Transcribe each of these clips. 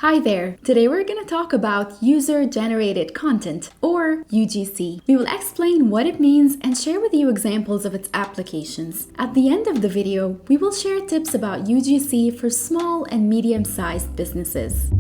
Hi there! Today we're going to talk about user-generated content, or UGC. We will explain what it means and share with you examples of its applications. At the end of the video, we will share tips about UGC for small and medium-sized businesses.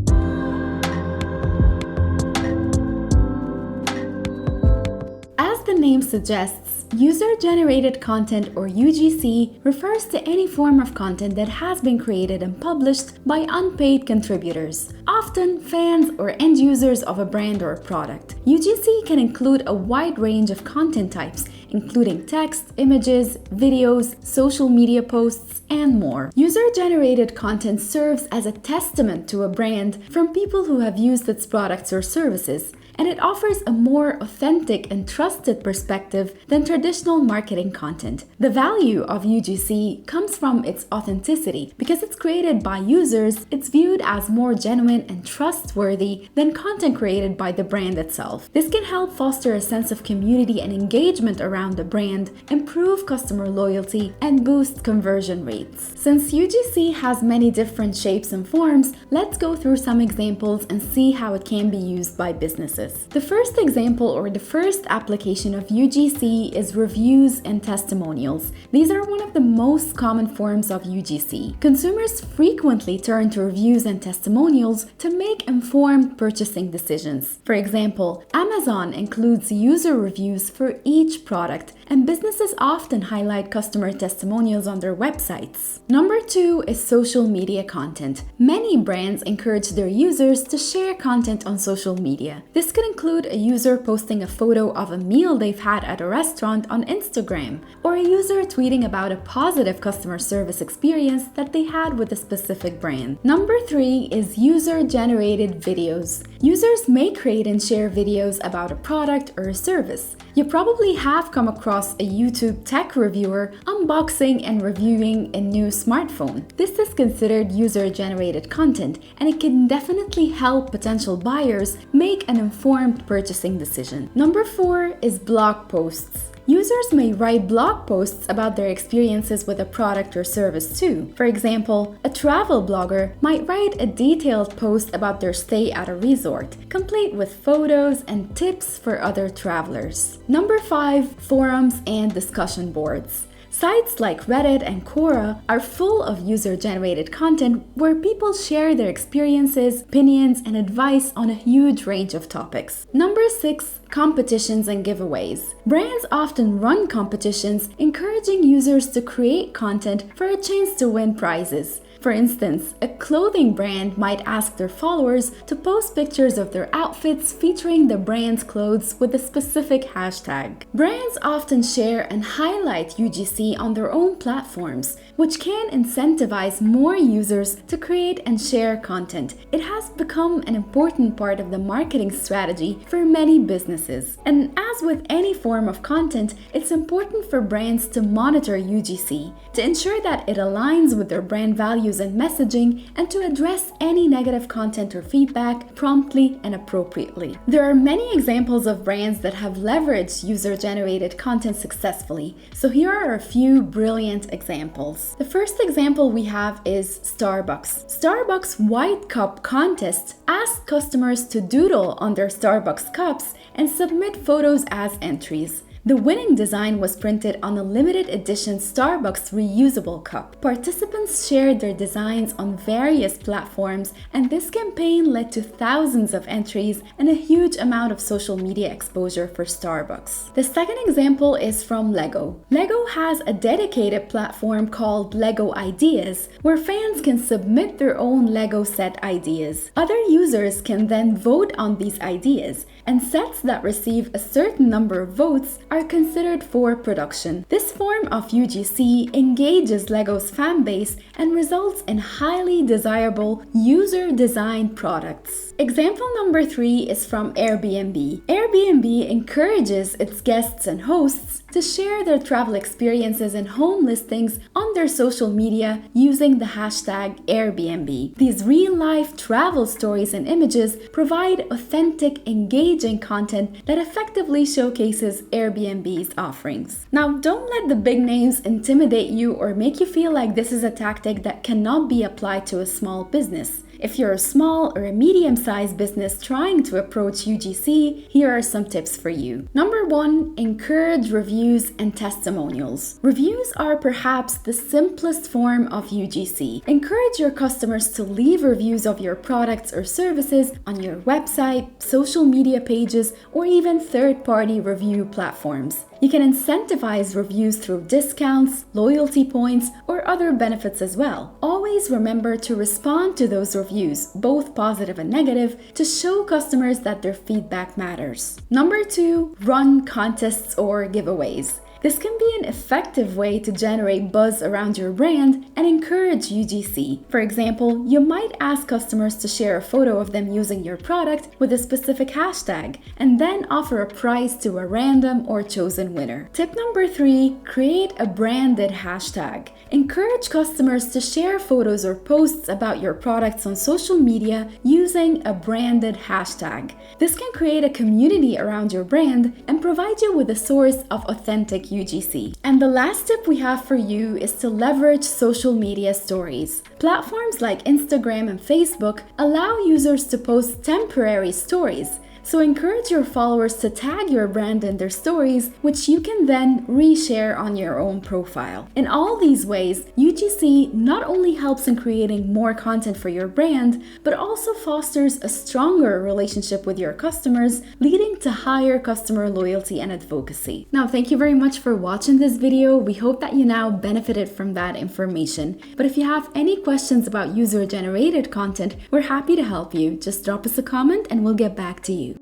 As the name suggests, user-generated content, or UGC, refers to any form of content that has been created and published by unpaid contributors, often fans or end users of a brand or product. UGC can include a wide range of content types, including text, images, videos, social media posts, and more. User-generated content serves as a testament to a brand from people who have used its products or services, and it offers a more authentic and trusted perspective than traditional marketing content. The value of UGC comes from its authenticity. Because it's created by users, it's viewed as more genuine and trustworthy than content created by the brand itself. This can help foster a sense of community and engagement around the brand, improve customer loyalty, and boost conversion rates. Since UGC has many different shapes and forms, let's go through some examples and see how it can be used by businesses. The first example or the first application of UGC is reviews and testimonials. These are one of the most common forms of UGC. Consumers frequently turn to reviews and testimonials to make informed purchasing decisions. For example, Amazon includes user reviews for each product, and businesses often highlight customer testimonials on their websites. Number 2 is social media content. Many brands encourage their users to share content on social media. This could include a user posting a photo of a meal they've had at a restaurant on Instagram, or a user tweeting about a positive customer service experience that they had with a specific brand. Number 3 is user-generated videos. Users may create and share videos about a product or a service. You probably have come across a YouTube tech reviewer unboxing and reviewing a new smartphone. This is considered user-generated content, and it can definitely help potential buyers make an informed purchasing decision. Number 4 is blog posts. Users may write blog posts about their experiences with a product or service too. For example, a travel blogger might write a detailed post about their stay at a resort, complete with photos and tips for other travelers. Number 5, forums and discussion boards. Sites like Reddit and Quora are full of user-generated content where people share their experiences, opinions, and advice on a huge range of topics. Number 6, competitions and giveaways. Brands often run competitions encouraging users to create content for a chance to win prizes. For instance, a clothing brand might ask their followers to post pictures of their outfits featuring the brand's clothes with a specific hashtag. Brands often share and highlight UGC on their own platforms, which can incentivize more users to create and share content. It has become an important part of the marketing strategy for many businesses. And as with any form of content, it's important for brands to monitor UGC to ensure that it aligns with their brand values and messaging, and to address any negative content or feedback promptly and appropriately. There are many examples of brands that have leveraged user-generated content successfully, so here are a few brilliant examples. The first example we have is Starbucks. Starbucks White Cup Contest asked customers to doodle on their Starbucks cups and submit photos as entries. The winning design was printed on a limited edition Starbucks reusable cup. Participants shared their designs on various platforms, and this campaign led to thousands of entries and a huge amount of social media exposure for Starbucks. The second example is from Lego. Lego has a dedicated platform called Lego Ideas, where fans can submit their own Lego set ideas. Other users can then vote on these ideas, and sets that receive a certain number of votes are considered for production. This form of UGC engages Lego's fan base and results in highly desirable user-designed products. Example number 3 is from Airbnb. Airbnb encourages its guests and hosts to share their travel experiences and home listings on their social media using the hashtag Airbnb. These real-life travel stories and images provide authentic, engaging content that effectively showcases Airbnb's offerings. Now, don't let the big names intimidate you or make you feel like this is a tactic that cannot be applied to a small business. If you're a small or a medium-sized business trying to approach UGC, here are some tips for you. Number 1, encourage reviews and testimonials. Reviews are perhaps the simplest form of UGC. Encourage your customers to leave reviews of your products or services on your website, social media pages, or even third-party review platforms. You can incentivize reviews through discounts, loyalty points, or other benefits as well. Always remember to respond to those reviews, both positive and negative, to show customers that their feedback matters. Number 2, run contests or giveaways. This can be an effective way to generate buzz around your brand and encourage UGC. For example, you might ask customers to share a photo of them using your product with a specific hashtag, and then offer a prize to a random or chosen winner. Tip number 3, create a branded hashtag. Encourage customers to share photos or posts about your products on social media using a branded hashtag. This can create a community around your brand and provide you with a source of authentic UGC. And the last tip we have for you is to leverage social media stories. Platforms like Instagram and Facebook allow users to post temporary stories. So encourage your followers to tag your brand in their stories, which you can then reshare on your own profile. In all these ways, UGC not only helps in creating more content for your brand, but also fosters a stronger relationship with your customers, leading to higher customer loyalty and advocacy. Now, thank you very much for watching this video. We hope that you now benefited from that information. But if you have any questions about user-generated content, we're happy to help you. Just drop us a comment and we'll get back to you.